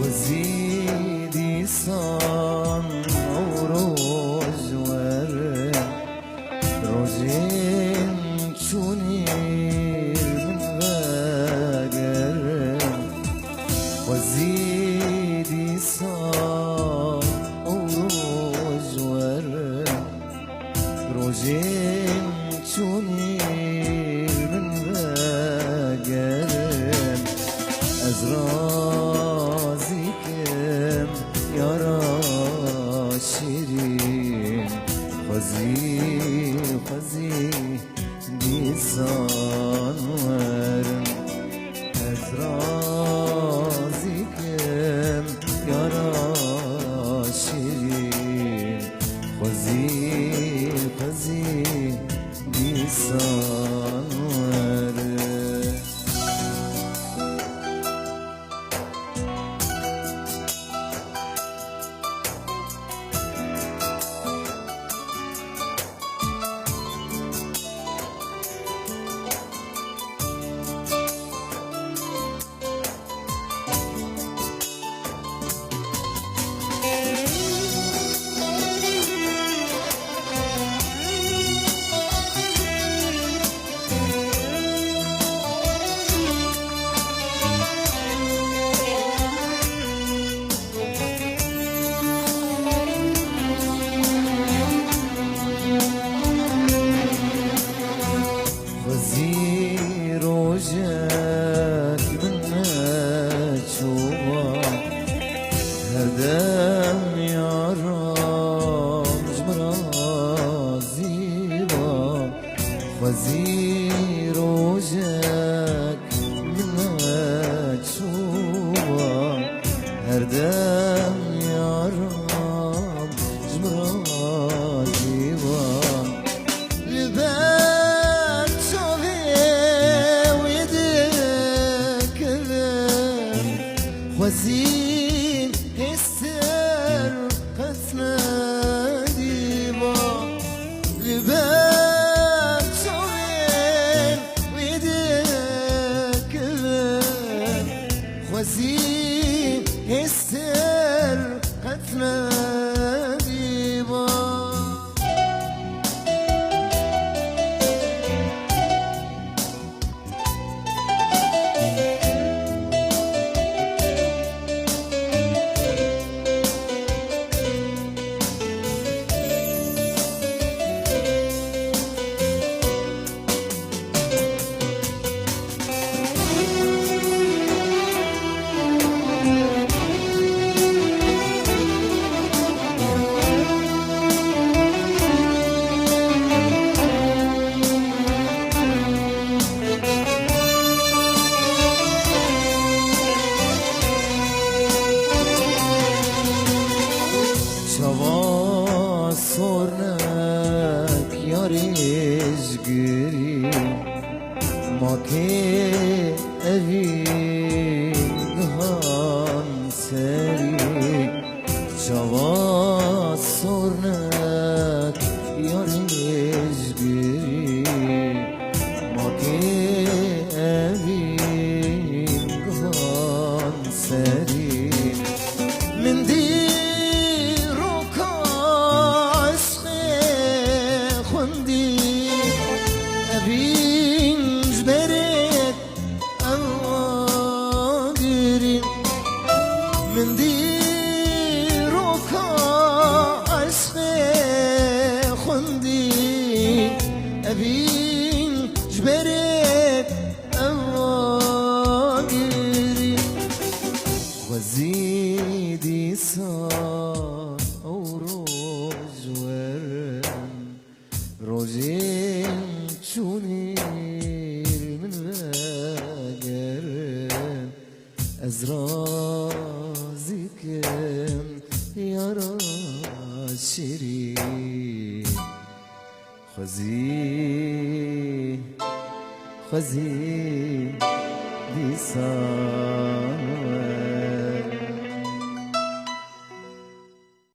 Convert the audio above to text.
وزيدي صان وروز ورد روزين شونير من باقر وزيدي صان وروز ورد روزين شونير من باقر أزرازيكم يا شيرين خزي خزي ديسان ورن أزرازيكم يا شيرين خزي خزي ديسان ورن وزير وجهك من تشوفه هردم يا رمز مرازيبا وزير وجهك من تشوفه هردم يا رمز مرازيبا وزين السر قسنا ديبا لباب شوين ويدك وزين السر قسنا ديبا sornak yariz giri ma ke evin han seri java sornak yariz giri ma ke evin han seri min من ديروك عشقي خندي أبين جبرت أواقري وزيدي صار أوروز ورن روزين شونير من باقرن أزرازكم يا شيرين خزي خزي ديسان